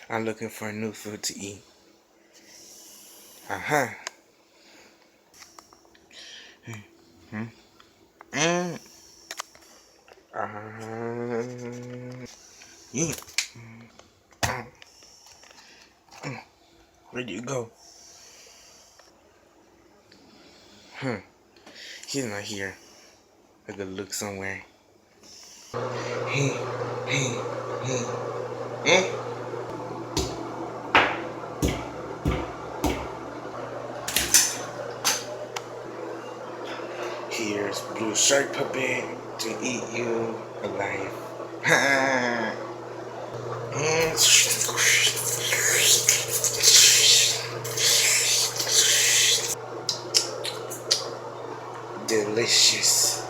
I'm looking for new food to eat. Uh-huh. Mm. Yeah. Where'd you go? He's not here. I could look somewhere. Hey, hey, hey, eh? Here's blue shark puppet to eat you alive. Delicious.